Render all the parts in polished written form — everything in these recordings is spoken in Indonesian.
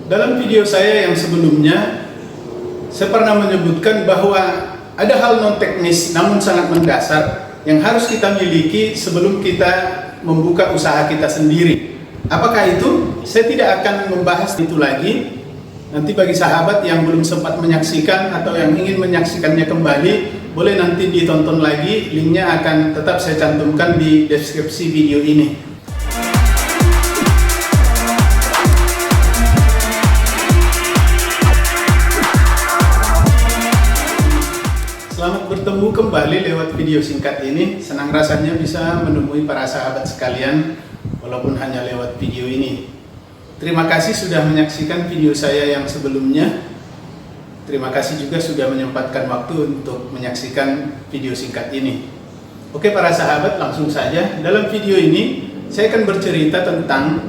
Dalam video saya yang sebelumnya, saya pernah menyebutkan bahwa ada hal non-teknis namun sangat mendasar yang harus kita miliki sebelum kita membuka usaha kita sendiri. Apakah itu? Saya tidak akan membahas itu lagi. Nanti bagi sahabat yang belum sempat menyaksikan atau yang ingin menyaksikannya kembali, boleh nanti ditonton lagi. Linknya akan tetap saya cantumkan di deskripsi video ini. Selamat bertemu kembali lewat video singkat ini. Senang rasanya bisa menemui para sahabat sekalian, walaupun hanya lewat video ini. Terima kasih sudah menyaksikan video saya yang sebelumnya. Terima kasih juga sudah menyempatkan waktu untuk menyaksikan video singkat ini. Oke para sahabat, langsung saja. Dalam video ini, saya akan bercerita tentang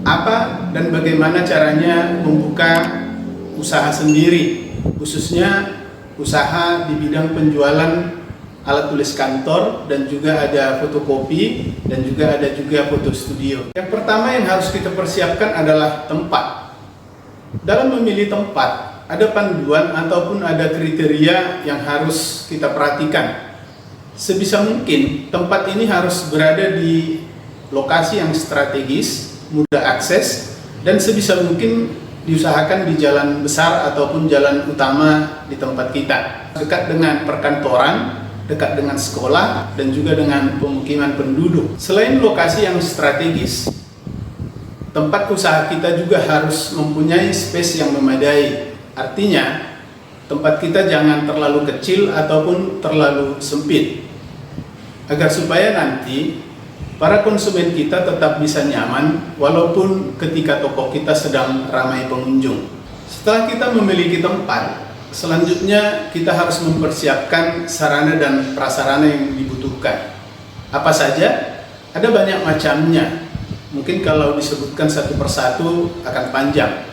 apa dan bagaimana caranya membuka usaha sendiri, khususnya usaha di bidang penjualan alat tulis kantor, dan juga ada fotokopi, dan juga ada foto studio. Yang pertama yang harus kita persiapkan adalah tempat. Dalam memilih tempat, ada panduan ataupun ada kriteria yang harus kita perhatikan. Sebisa mungkin tempat ini harus berada di lokasi yang strategis, mudah akses, dan sebisa mungkin diusahakan di jalan besar ataupun jalan utama di tempat kita, dekat dengan perkantoran, dekat dengan sekolah, dan juga dengan pemukiman penduduk. Selain lokasi yang strategis, tempat usaha kita juga harus mempunyai space yang memadai. Artinya, tempat kita jangan terlalu kecil ataupun terlalu sempit, agar supaya nanti para konsumen kita tetap bisa nyaman walaupun ketika toko kita sedang ramai pengunjung. Setelah kita memiliki tempat, selanjutnya kita harus mempersiapkan sarana dan prasarana yang dibutuhkan. Apa saja? Ada banyak macamnya. Mungkin kalau disebutkan satu persatu akan panjang.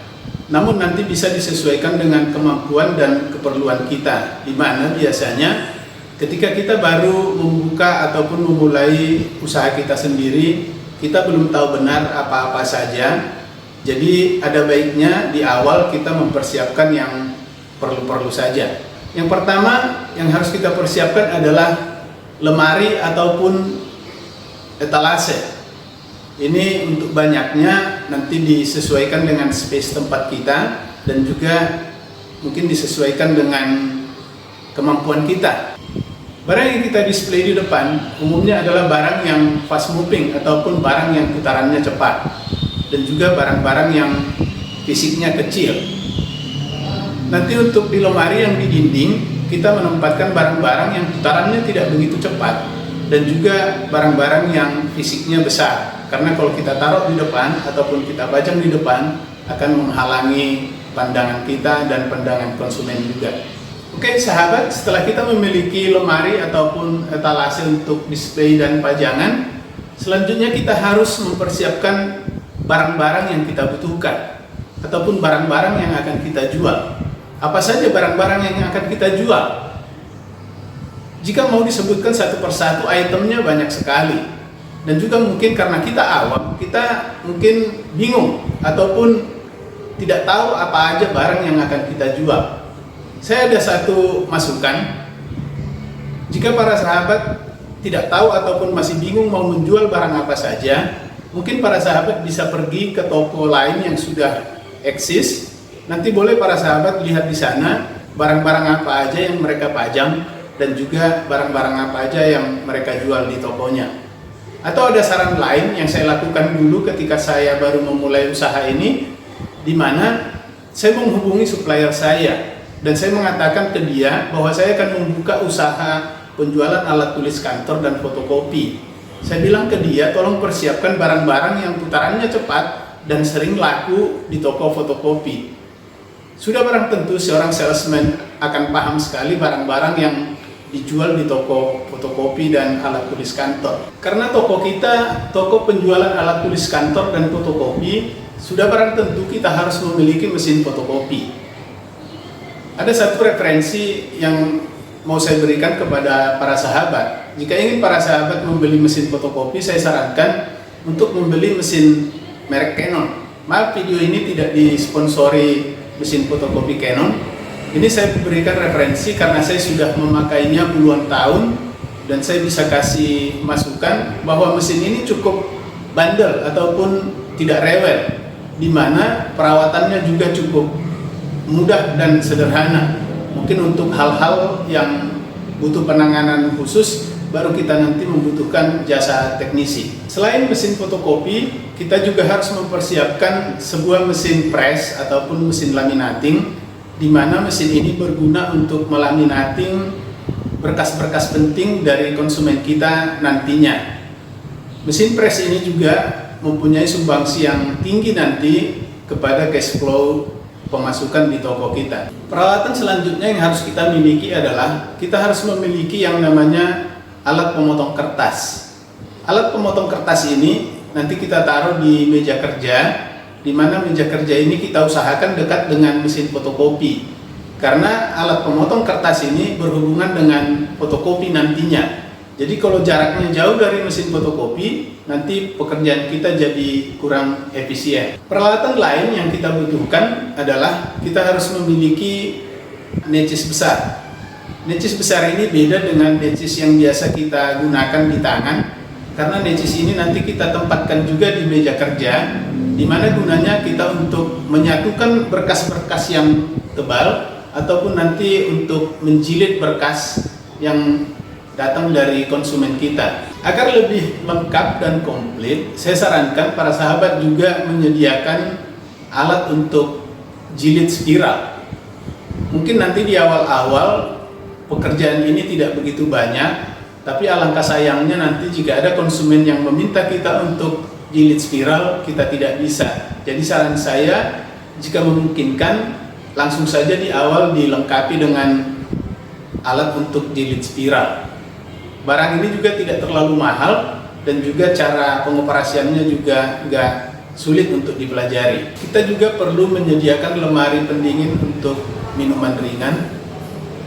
Namun nanti bisa disesuaikan dengan kemampuan dan keperluan kita, di mana biasanya ketika kita baru membuka ataupun memulai usaha kita sendiri, kita belum tahu benar apa-apa saja. Jadi ada baiknya di awal kita mempersiapkan yang perlu-perlu saja. Yang pertama yang harus kita persiapkan adalah lemari ataupun etalase. Ini untuk banyaknya nanti disesuaikan dengan space tempat kita, dan juga mungkin disesuaikan dengan kemampuan kita. Barang yang kita display di depan umumnya adalah barang yang fast moving ataupun barang yang putarannya cepat, dan juga barang-barang yang fisiknya kecil. Nanti untuk di lemari yang di dinding, kita menempatkan barang-barang yang putarannya tidak begitu cepat, dan juga barang-barang yang fisiknya besar. Karena kalau kita taruh di depan ataupun kita pajang di depan, akan menghalangi pandangan kita dan pandangan konsumen juga. Oke sahabat, setelah kita memiliki lemari ataupun etalase untuk display dan pajangan, selanjutnya kita harus mempersiapkan barang-barang yang kita butuhkan ataupun barang-barang yang akan kita jual. Apa saja barang-barang yang akan kita jual? Jika mau disebutkan satu persatu, itemnya banyak sekali. Dan juga mungkin karena kita awam, kita mungkin bingung ataupun tidak tahu apa aja barang yang akan kita jual. Saya ada satu masukan. Jika para sahabat tidak tahu ataupun masih bingung mau menjual barang apa saja, mungkin para sahabat bisa pergi ke toko lain yang sudah eksis. Nanti boleh para sahabat lihat di sana barang-barang apa aja yang mereka pajang, dan juga barang-barang apa aja yang mereka jual di tokonya. Atau ada saran lain yang saya lakukan dulu ketika saya baru memulai usaha ini, di mana saya menghubungi supplier saya, dan saya mengatakan ke dia bahwa saya akan membuka usaha penjualan alat tulis kantor dan fotokopi. Saya bilang ke dia, tolong persiapkan barang-barang yang putarannya cepat dan sering laku di toko fotokopi. Sudah barang tentu seorang salesman akan paham sekali barang-barang yang dijual di toko fotokopi dan alat tulis kantor. Karena toko kita, toko penjualan alat tulis kantor dan fotokopi, sudah barang tentu kita harus memiliki mesin fotokopi. Ada satu referensi yang mau saya berikan kepada para sahabat. Jika ingin para sahabat membeli mesin fotokopi, saya sarankan untuk membeli mesin merek Canon. Maaf, video ini tidak disponsori mesin fotokopi Canon. Ini saya berikan referensi karena saya sudah memakainya puluhan tahun dan saya bisa kasih masukan bahwa mesin ini cukup bandel ataupun tidak rewel, di mana perawatannya juga cukup mudah dan sederhana. Mungkin untuk hal-hal yang butuh penanganan khusus baru kita nanti membutuhkan jasa teknisi. Selain mesin fotokopi, kita juga harus mempersiapkan sebuah mesin press ataupun mesin laminating, di mana mesin ini berguna untuk melaminating berkas-berkas penting dari konsumen kita nantinya. Mesin press ini juga mempunyai sumbangsi yang tinggi nanti kepada cash flow pemasukan di toko kita. Peralatan selanjutnya yang harus kita miliki adalah kita harus memiliki yang namanya alat pemotong kertas. Alat pemotong kertas ini nanti kita taruh di meja kerja, di mana meja kerja ini kita usahakan dekat dengan mesin fotokopi. Karena alat pemotong kertas ini berhubungan dengan fotokopi nantinya. Jadi kalau jaraknya jauh dari mesin fotokopi, nanti pekerjaan kita jadi kurang efisien. Peralatan lain yang kita butuhkan adalah kita harus memiliki necis besar. Necis besar ini beda dengan necis yang biasa kita gunakan di tangan, karena necis ini nanti kita tempatkan juga di meja kerja, di mana gunanya kita untuk menyatukan berkas-berkas yang tebal ataupun nanti untuk menjilid berkas yang datang dari konsumen kita. Agar lebih lengkap dan komplit, saya sarankan para sahabat juga menyediakan alat untuk jilid spiral. Mungkin nanti di awal-awal pekerjaan ini tidak begitu banyak, tapi alangkah sayangnya nanti jika ada konsumen yang meminta kita untuk jilid spiral, kita tidak bisa. Jadi saran saya, jika memungkinkan, langsung saja di awal dilengkapi dengan alat untuk jilid spiral. Barang ini juga tidak terlalu mahal dan juga cara pengoperasiannya juga nggak sulit untuk dipelajari. Kita juga perlu menyediakan lemari pendingin untuk minuman ringan,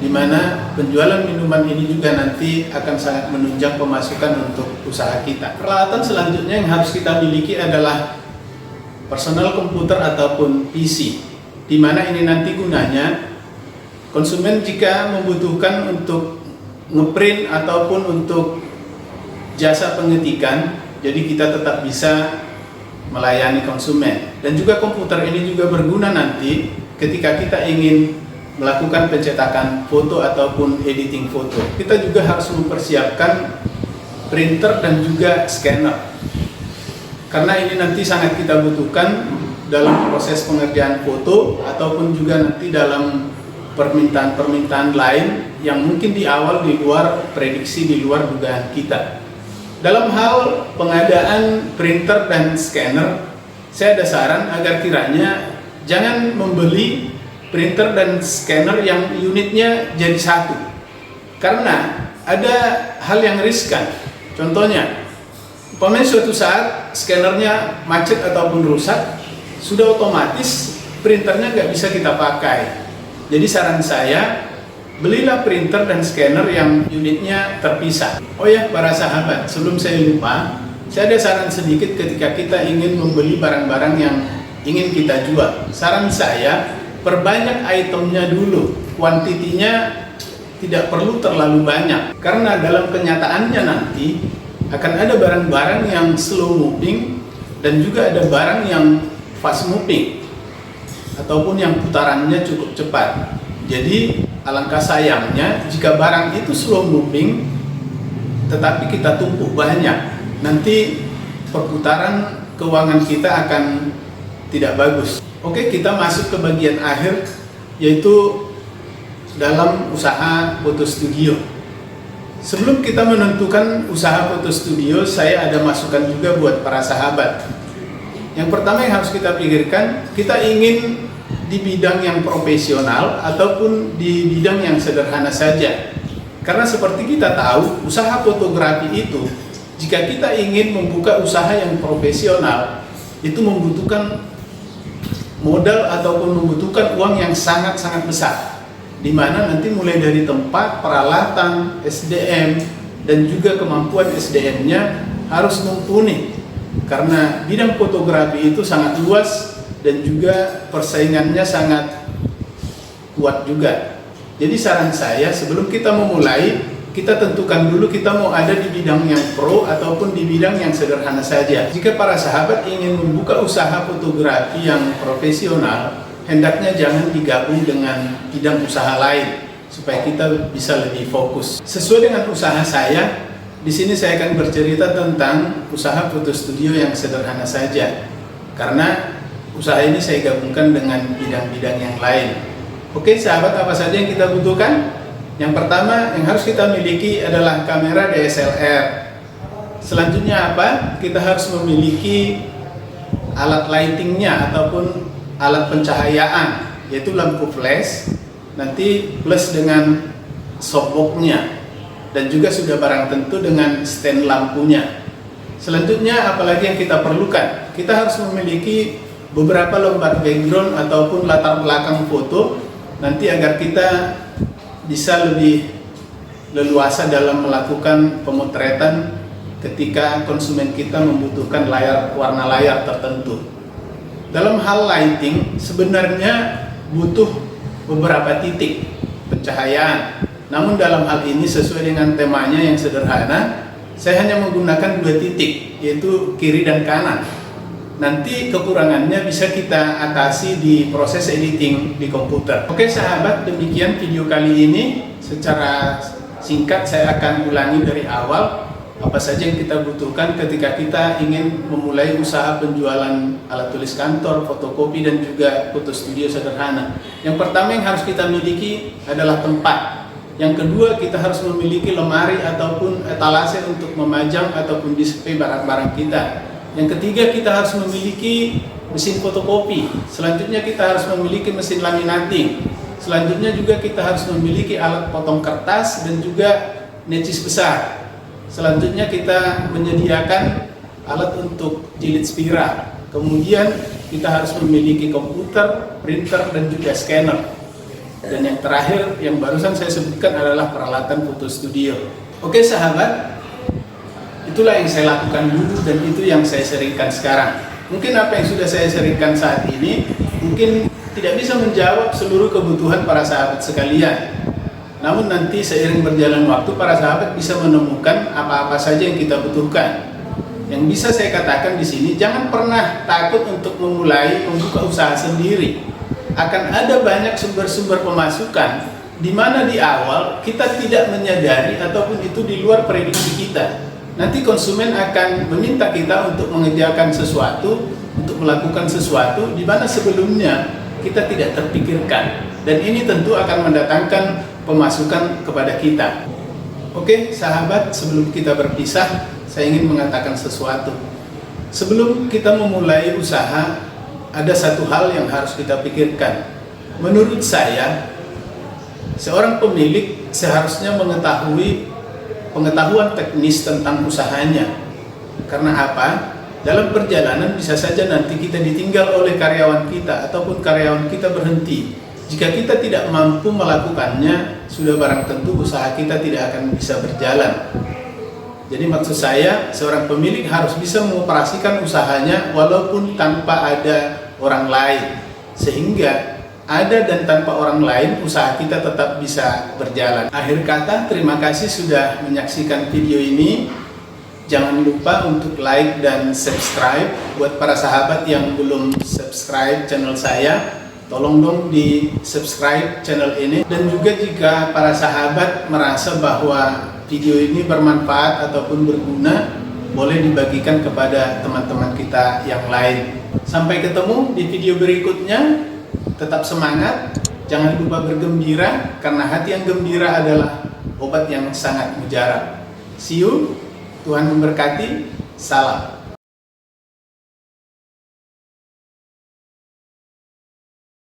di mana penjualan minuman ini juga nanti akan sangat menunjang pemasukan untuk usaha kita. Peralatan selanjutnya yang harus kita miliki adalah personal komputer ataupun PC, di mana ini nanti gunanya konsumen jika membutuhkan untuk ngeprint ataupun untuk jasa pengetikan, jadi kita tetap bisa melayani konsumen. Dan juga komputer ini juga berguna nanti ketika kita ingin melakukan pencetakan foto ataupun editing foto. Kita juga harus mempersiapkan printer dan juga scanner, karena ini nanti sangat kita butuhkan dalam proses pengerjaan foto ataupun juga nanti dalam permintaan-permintaan lain yang mungkin di awal di luar prediksi, di luar dugaan kita. Dalam hal pengadaan printer dan scanner, saya ada saran agar kiranya jangan membeli printer dan scanner yang unitnya jadi satu, karena ada hal yang riskan. Contohnya, umpamanya suatu saat scannernya macet ataupun rusak, sudah otomatis printernya nggak bisa kita pakai. Jadi saran saya, belilah printer dan scanner yang unitnya terpisah. Oh ya para sahabat, sebelum saya lupa, saya ada saran sedikit ketika kita ingin membeli barang-barang yang ingin kita jual. Saran saya, perbanyak itemnya dulu, kuantitinya tidak perlu terlalu banyak, karena dalam kenyataannya nanti akan ada barang-barang yang slow moving dan juga ada barang yang fast moving ataupun yang putarannya cukup cepat. Jadi alangkah sayangnya jika barang itu slow moving tetapi kita tumpuk banyak, nanti perputaran keuangan kita akan tidak bagus. Oke, kita masuk ke bagian akhir, yaitu dalam usaha foto studio. Sebelum kita menentukan usaha foto studio, saya ada masukan juga buat para sahabat. Yang pertama yang harus kita pikirkan, kita ingin di bidang yang profesional ataupun di bidang yang sederhana saja. Karena seperti kita tahu, usaha fotografi itu, jika kita ingin membuka usaha yang profesional, itu membutuhkan modal ataupun membutuhkan uang yang sangat-sangat besar, di mana nanti mulai dari tempat, peralatan, SDM, dan juga kemampuan SDM-nya harus mumpuni, karena bidang fotografi itu sangat luas dan juga persaingannya sangat kuat juga. Jadi saran saya, sebelum kita memulai, kita tentukan dulu kita mau ada di bidang yang pro ataupun di bidang yang sederhana saja. Jika para sahabat ingin membuka usaha fotografi yang profesional, hendaknya jangan digabung dengan bidang usaha lain supaya kita bisa lebih fokus. Sesuai dengan usaha saya, di sini saya akan bercerita tentang usaha foto studio yang sederhana saja. Karena usaha ini saya gabungkan dengan bidang-bidang yang lain. Oke sahabat, apa saja yang kita butuhkan? Yang pertama yang harus kita miliki adalah kamera DSLR. Selanjutnya apa? Kita harus memiliki alat lightingnya ataupun alat pencahayaan, yaitu lampu flash, nanti plus dengan softboxnya, dan juga sudah barang tentu dengan stand lampunya. Selanjutnya apalagi yang kita perlukan? Kita harus memiliki beberapa lembar background ataupun latar belakang foto, nanti agar kita bisa lebih leluasa dalam melakukan pemotretan ketika konsumen kita membutuhkan warna layar tertentu. Dalam hal lighting sebenarnya butuh beberapa titik pencahayaan, namun dalam hal ini sesuai dengan temanya yang sederhana, saya hanya menggunakan 2 titik, yaitu kiri dan kanan. Nanti kekurangannya bisa kita atasi di proses editing di komputer. Oke sahabat, demikian video kali ini. Secara singkat saya akan ulangi dari awal apa saja yang kita butuhkan ketika kita ingin memulai usaha penjualan alat tulis kantor, fotokopi, dan juga foto studio sederhana. Yang pertama yang harus kita miliki adalah tempat. Yang kedua, kita harus memiliki lemari ataupun etalase untuk memajang ataupun display barang-barang kita. Yang ketiga, kita harus memiliki mesin fotokopi. Selanjutnya kita harus memiliki mesin laminating. Selanjutnya juga kita harus memiliki alat potong kertas dan juga necis besar. Selanjutnya kita menyediakan alat untuk jilid spiral. Kemudian kita harus memiliki komputer, printer, dan juga scanner. Dan yang terakhir yang barusan saya sebutkan adalah peralatan foto studio. Oke sahabat, itulah yang saya lakukan dulu dan itu yang saya seringkan sekarang. Mungkin apa yang sudah saya seringkan saat ini mungkin tidak bisa menjawab seluruh kebutuhan para sahabat sekalian. Namun nanti seiring berjalan waktu para sahabat bisa menemukan apa-apa saja yang kita butuhkan. Yang bisa saya katakan di sini, jangan pernah takut untuk membuka usaha sendiri. Akan ada banyak sumber-sumber pemasukan di mana di awal kita tidak menyadari ataupun itu di luar prediksi kita. Nanti konsumen akan meminta kita untuk mengerjakan sesuatu, untuk melakukan sesuatu di mana sebelumnya kita tidak terpikirkan. Dan ini tentu akan mendatangkan pemasukan kepada kita. Oke sahabat, sebelum kita berpisah, saya ingin mengatakan sesuatu. Sebelum kita memulai usaha, ada satu hal yang harus kita pikirkan. Menurut saya, seorang pemilik seharusnya mengetahui pengetahuan teknis tentang usahanya. Karena apa? Dalam perjalanan bisa saja nanti kita ditinggal oleh karyawan kita ataupun karyawan kita berhenti. Jika kita tidak mampu melakukannya, sudah barang tentu usaha kita tidak akan bisa berjalan. Jadi maksud saya, seorang pemilik harus bisa mengoperasikan usahanya walaupun tanpa ada orang lain. Sehingga ada dan tanpa orang lain, usaha kita tetap bisa berjalan. Akhir kata, terima kasih sudah menyaksikan video ini. Jangan lupa untuk like dan subscribe. Buat para sahabat yang belum subscribe channel saya, tolong dong di subscribe channel ini. Dan juga jika para sahabat merasa bahwa video ini bermanfaat ataupun berguna, boleh dibagikan kepada teman-teman kita yang lain. Sampai ketemu di video berikutnya. Tetap semangat, jangan lupa bergembira, karena hati yang gembira adalah obat yang sangat mujarab. See you, Tuhan memberkati, salam.